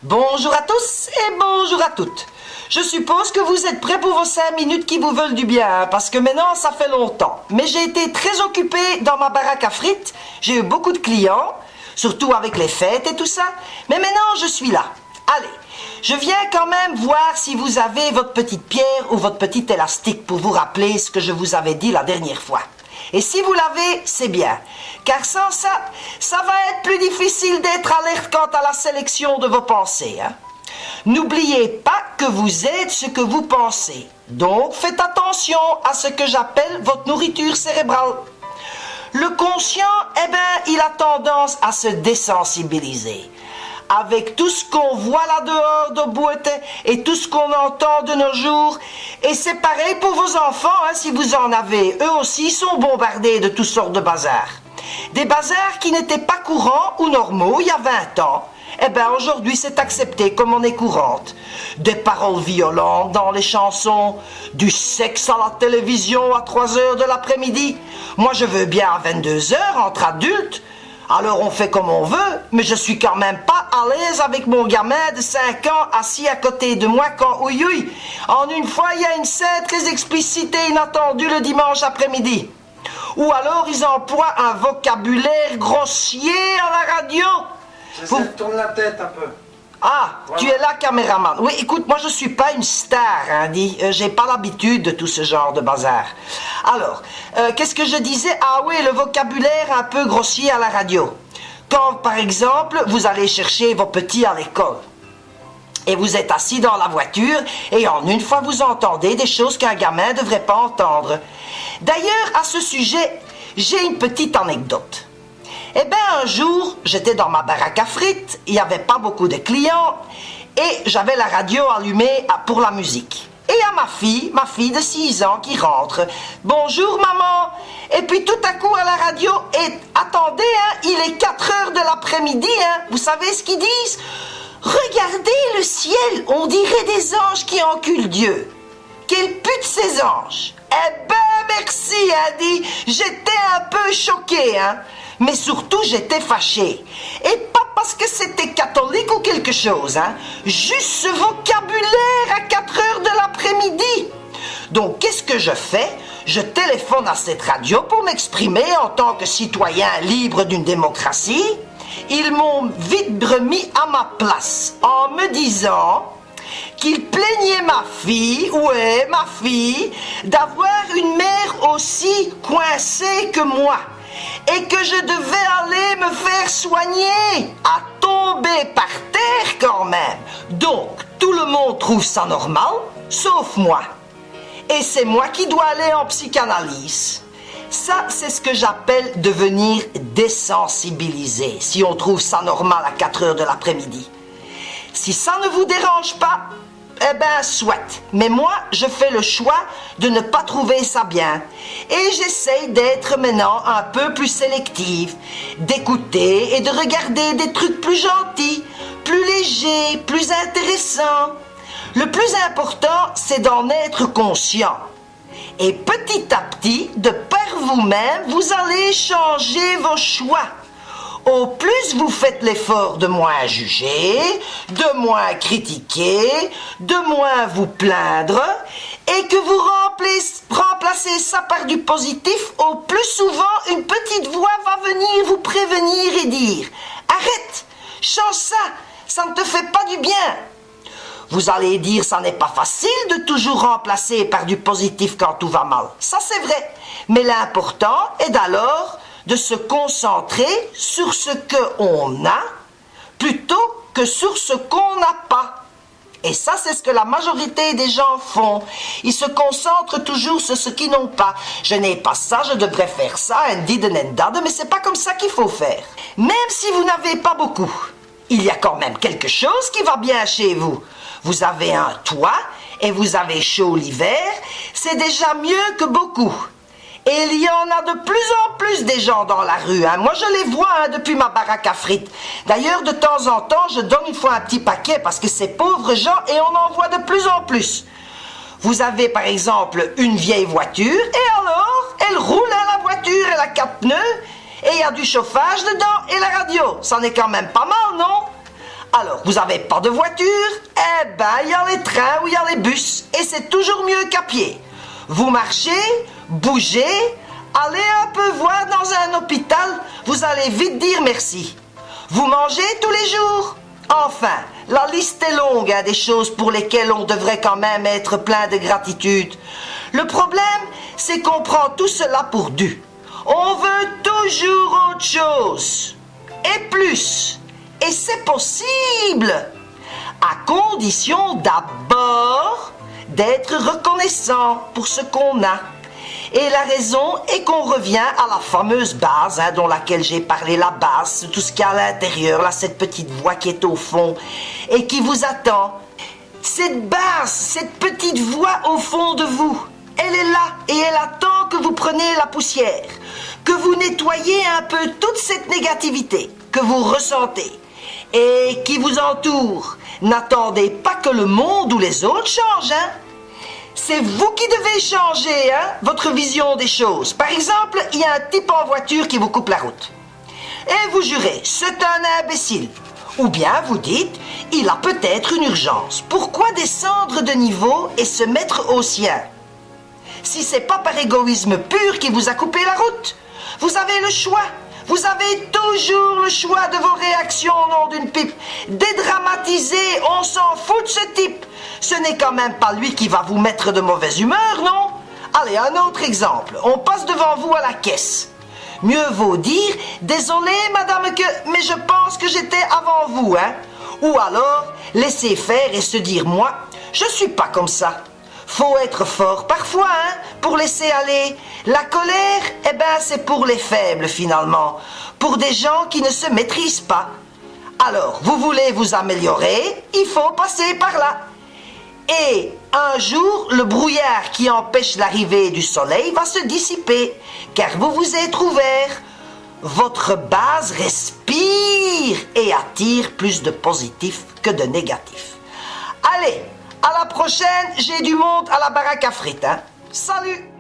Bonjour à tous et bonjour à toutes. Je suppose que vous êtes prêts pour vos 5 minutes qui vous veulent du bien, hein, parce que maintenant ça fait longtemps. Mais j'ai été très occupée dans ma baraque à frites, j'ai eu beaucoup de clients, surtout avec les fêtes et tout ça. Mais maintenant je suis là. Allez, je viens quand même voir si vous avez votre petite pierre ou votre petit élastique pour vous rappeler ce que je vous avais dit la dernière fois. Et si vous l'avez, c'est bien. Car sans ça, ça va être plus difficile d'être alerte quant à la sélection de vos pensées. Hein. N'oubliez pas que vous êtes ce que vous pensez. Donc, faites attention à ce que j'appelle votre nourriture cérébrale. Le conscient, il a tendance à se désensibiliser. Avec tout ce qu'on voit là-dehors de boîte et tout ce qu'on entend de nos jours. Et c'est pareil pour vos enfants, hein, si vous en avez. Eux aussi sont bombardés de toutes sortes de bazars. Des bazars qui n'étaient pas courants ou normaux il y a 20 ans. Aujourd'hui, c'est accepté comme monnaie courante. Des paroles violentes dans les chansons, du sexe à la télévision à 3 heures de l'après-midi. Moi, je veux bien à 22 heures entre adultes. Alors on fait comme on veut, mais je suis quand même pas à l'aise avec mon gamin de 5 ans assis à côté de moi quand ouïouille. En une fois, il y a une scène très explicite et inattendue le dimanche après-midi. Ou alors ils emploient un vocabulaire grossier à la radio. J'essaie de tourner la tête un peu. Ah, voilà. Tu es là, caméraman. Oui, écoute, moi je suis pas une star, hein, j'ai pas l'habitude de tout ce genre de bazar. Alors, qu'est-ce que je disais? Ah oui, le vocabulaire un peu grossier à la radio. Quand, par exemple, vous allez chercher vos petits à l'école, et vous êtes assis dans la voiture, et en une fois vous entendez des choses qu'un gamin ne devrait pas entendre. D'ailleurs, à ce sujet, j'ai une petite anecdote. Un jour, j'étais dans ma baraque à frites, il n'y avait pas beaucoup de clients, et j'avais la radio allumée pour la musique. Et il y a ma fille de 6 ans qui rentre. « Bonjour maman !» Et puis tout à coup à la radio, et attendez, hein, il est 4 heures de l'après-midi, hein, vous savez ce qu'ils disent? « Regardez le ciel, on dirait des anges qui enculent Dieu. Quelle pute ces anges !» Merci, Andy, j'étais un peu choqué, hein. Mais surtout, j'étais fâché. Et pas parce que c'était catholique ou quelque chose, hein. Juste ce vocabulaire à 4 heures de l'après-midi. Donc, qu'est-ce que je fais? Je téléphone à cette radio pour m'exprimer en tant que citoyen libre d'une démocratie. Ils m'ont vite remis à ma place en me disant qu'il plaignait ma fille, d'avoir une mère aussi coincée que moi. Et que je devais aller me faire soigner, à tomber par terre quand même. Donc, tout le monde trouve ça normal, sauf moi. Et c'est moi qui dois aller en psychanalyse. Ça, c'est ce que j'appelle devenir désensibilisé, si on trouve ça normal à 4 heures de l'après-midi. Si ça ne vous dérange pas, soit. Mais moi, je fais le choix de ne pas trouver ça bien. Et j'essaye d'être maintenant un peu plus sélective, d'écouter et de regarder des trucs plus gentils, plus légers, plus intéressants. Le plus important, c'est d'en être conscient. Et petit à petit, de par vous-même, vous allez changer vos choix. Au plus vous faites l'effort de moins juger, de moins critiquer, de moins vous plaindre, et que vous remplacez ça par du positif, au plus souvent une petite voix va venir vous prévenir et dire « Arrête, change ça ne te fait pas du bien !» Vous allez dire « Ça n'est pas facile de toujours remplacer par du positif quand tout va mal. » Ça c'est vrai, mais l'important est d'alors de se concentrer sur ce qu'on a plutôt que sur ce qu'on n'a pas. Et ça, c'est ce que la majorité des gens font. Ils se concentrent toujours sur ce qu'ils n'ont pas. Je n'ai pas ça, je devrais faire ça, mais c'est pas comme ça qu'il faut faire. Même si vous n'avez pas beaucoup, il y a quand même quelque chose qui va bien chez vous. Vous avez un toit et vous avez chaud l'hiver, c'est déjà mieux que beaucoup. Et il y en a de plus en plus des gens dans la rue. Hein. Moi, je les vois depuis ma baraque à frites. D'ailleurs, de temps en temps, je donne une fois un petit paquet parce que c'est pauvres gens et on en voit de plus en plus. Vous avez, par exemple, une vieille voiture et alors, elle roule à la voiture, elle a 4 pneus et il y a du chauffage dedans et la radio. Ça n'est quand même pas mal, non? Alors, vous n'avez pas de voiture? Eh ben, il y a les trains ou il y a les bus. Et c'est toujours mieux qu'à pied. Vous marchez, bougez, allez un peu voir dans un hôpital, vous allez vite dire merci. Vous mangez tous les jours? Enfin, la liste est longue des choses pour lesquelles on devrait quand même être plein de gratitude. Le problème, c'est qu'on prend tout cela pour dû. On veut toujours autre chose. Et plus. Et c'est possible. À condition d'abord d'être reconnaissant pour ce qu'on a. Et la raison est qu'on revient à la fameuse base dont laquelle j'ai parlé, la base, tout ce qu'il y a à l'intérieur, là, cette petite voix qui est au fond et qui vous attend. Cette base, cette petite voix au fond de vous, elle est là et elle attend que vous preniez la poussière, que vous nettoyez un peu toute cette négativité que vous ressentez et qui vous entoure. N'attendez pas que le monde ou les autres changent, C'est vous qui devez changer, votre vision des choses. Par exemple, il y a un type en voiture qui vous coupe la route. Et vous jurez, c'est un imbécile. Ou bien vous dites, il a peut-être une urgence. Pourquoi descendre de niveau et se mettre au sien? Si c'est pas par égoïsme pur qu'il vous a coupé la route, vous avez le choix. Vous avez toujours le choix de vos réactions au nom d'une pipe. Dédramatiser, on s'en fout de ce type. Ce n'est quand même pas lui qui va vous mettre de mauvaise humeur, non? Allez, un autre exemple. On passe devant vous à la caisse. Mieux vaut dire, désolé madame mais je pense que j'étais avant vous, Ou alors, laisser faire et se dire, moi, je suis pas comme ça. Faut être fort parfois, pour laisser aller. La colère, c'est pour les faibles finalement, pour des gens qui ne se maîtrisent pas. Alors, vous voulez vous améliorer, il faut passer par là. Et un jour, le brouillard qui empêche l'arrivée du soleil va se dissiper, car vous vous êtes ouvert. Votre base respire et attire plus de positif que de négatif. Allez, à la prochaine, j'ai du monde à la baraque à frites. Salut!